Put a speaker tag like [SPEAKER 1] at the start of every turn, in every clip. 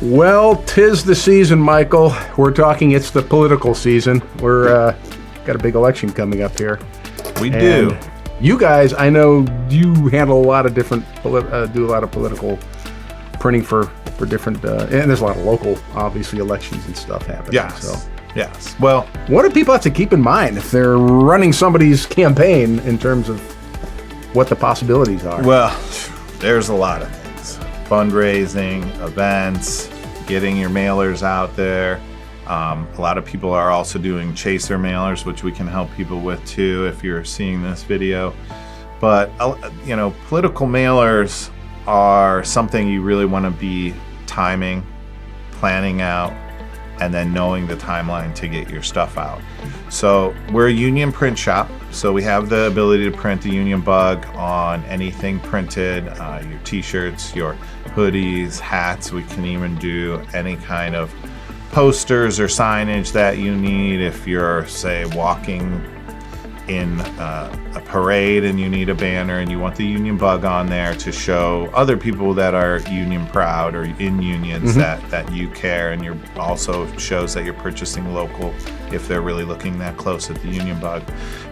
[SPEAKER 1] Well, 'tis the season, Michael. We're talking it's the political season. We're got a big election coming up here.
[SPEAKER 2] We do.
[SPEAKER 1] You guys, I know you handle a lot of different, do a lot of political printing for different, and there's a lot of local, obviously, elections and stuff happening.
[SPEAKER 2] Yes.
[SPEAKER 1] So.
[SPEAKER 2] Yes. Well,
[SPEAKER 1] what do people have to keep in mind if they're running somebody's campaign in terms of what the possibilities are?
[SPEAKER 2] Well, there's a lot of things. Fundraising, events, getting your mailers out there. A lot of people are also doing chaser mailers, which we can help people with too if you're seeing this video. But, political mailers are something you really want to be timing, planning out, and then knowing the timeline to get your stuff out. So we're a union print shop, so we have the ability to print the union bug on anything printed, your t-shirts, your hoodies, hats. We can even do any kind of posters or signage that you need. If you're, say, walking in a parade and you need a banner and you want the union bug on there to show other people that are union proud or in unions that you care, and you're also shows that you're purchasing local if they're really looking that close at the union bug.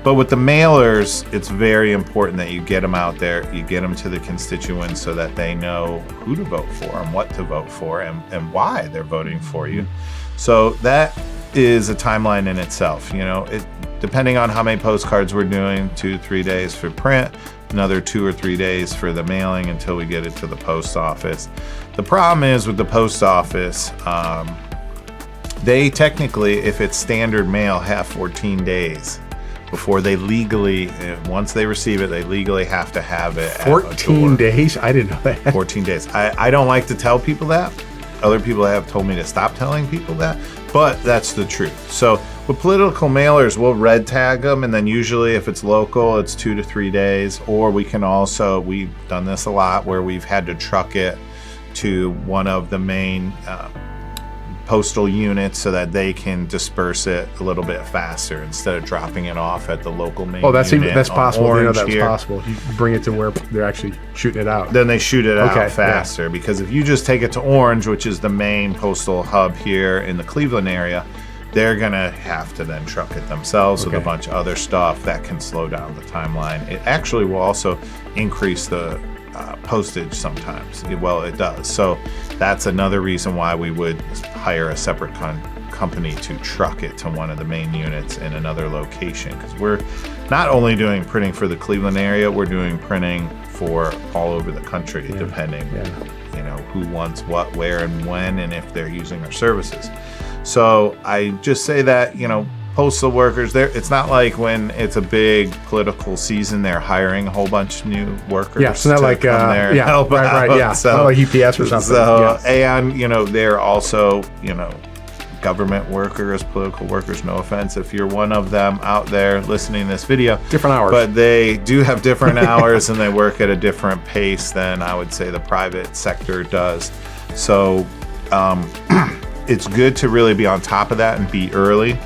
[SPEAKER 2] But with the mailers, it's very important that you get them out there, you get them to the constituents so that they know who to vote for and what to vote for and why they're voting for you. So that is a timeline in itself. Depending on how many postcards we're doing, 2-3 days for print, another 2 or 3 days for the mailing until we get it to the post office. The problem is with the post office, they technically, if it's standard mail, have 14 days before they legally, once they receive it, they legally have to have it.
[SPEAKER 1] 14 days? I didn't know that.
[SPEAKER 2] 14 days. I don't like to tell people that. Other people have told me to stop telling people that, but that's the truth. So with political mailers, we'll red tag them, and then usually if it's local, it's 2 to 3 days. Or we can also, we've done this a lot where we've had to truck it to one of the main postal units so that they can disperse it a little bit faster instead of dropping it off at the local main
[SPEAKER 1] that's
[SPEAKER 2] unit.
[SPEAKER 1] that's possible. I know that's
[SPEAKER 2] here.
[SPEAKER 1] possible. You bring it to where they're actually shooting it out.
[SPEAKER 2] Then they shoot it out faster, because if you just take it to Orange, which is the main postal hub here in the Cleveland area, they're gonna have to then truck it themselves with a bunch of other stuff that can slow down the timeline. It actually will also increase the postage sometimes. Well, it does. So that's another reason why we would hire a separate company to truck it to one of the main units in another location, because we're not only doing printing for the Cleveland area, we're doing printing for all over the country, depending who wants what, where, and when, and if they're using our services. So I just say that postal workers, it's not like when it's a big political season, they're hiring a whole bunch of new workers.
[SPEAKER 1] Yeah, it's not like help out. Right, yeah. So, not like UPS or something.
[SPEAKER 2] So, and they're also government workers, political workers. No offense if you're one of them out there listening to this video.
[SPEAKER 1] Different hours,
[SPEAKER 2] but they do have different hours, and they work at a different pace than I would say the private sector does. So it's good to really be on top of that and be early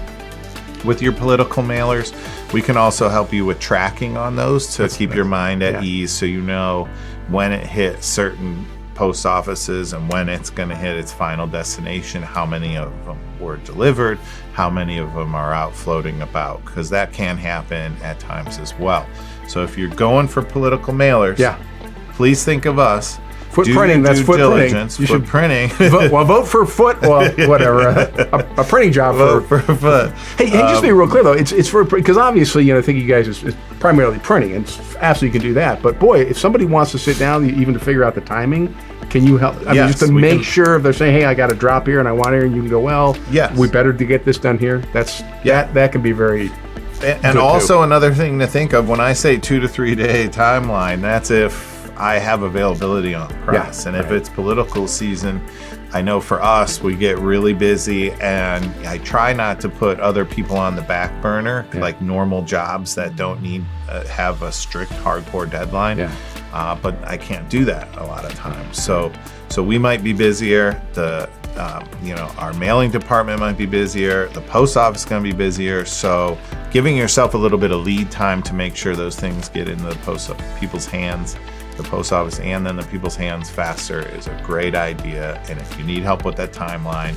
[SPEAKER 2] with your political mailers. We can also help you with tracking on those to keep your mind at ease, so you know when it hits certain post offices and when it's going to hit its final destination, how many of them were delivered, how many of them are out floating about, because that can happen at times as well. So if you're going for political mailers, please think of us.
[SPEAKER 1] Foote printing, that's Foote printing.
[SPEAKER 2] You should printing.
[SPEAKER 1] vote for Foote. Well, whatever. A printing job
[SPEAKER 2] for Foote.
[SPEAKER 1] Hey, just be real clear though. It's for, because obviously I think you guys is primarily printing, and absolutely you can do that. But boy, if somebody wants to sit down even to figure out the timing, can you help? I mean, just to make sure if they're saying, hey, I got a drop here and I want here, and you can go, well, we better to get this done here. That can be very.
[SPEAKER 2] And also another thing to think of when I say 2 to 3 day timeline, that's if I have availability on press. And if it's political season, I know for us, we get really busy, and I try not to put other people on the back burner, like normal jobs that don't need have a strict hardcore deadline. But I can't do that a lot of times. So we might be busier. Our mailing department might be busier. The post office is going to be busier. So giving yourself a little bit of lead time to make sure those things get in the people's hands the post office and then the people's hands faster is a great idea. And if you need help with that timeline,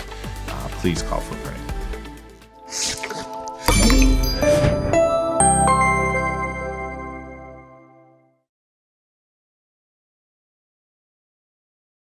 [SPEAKER 2] please call for printing.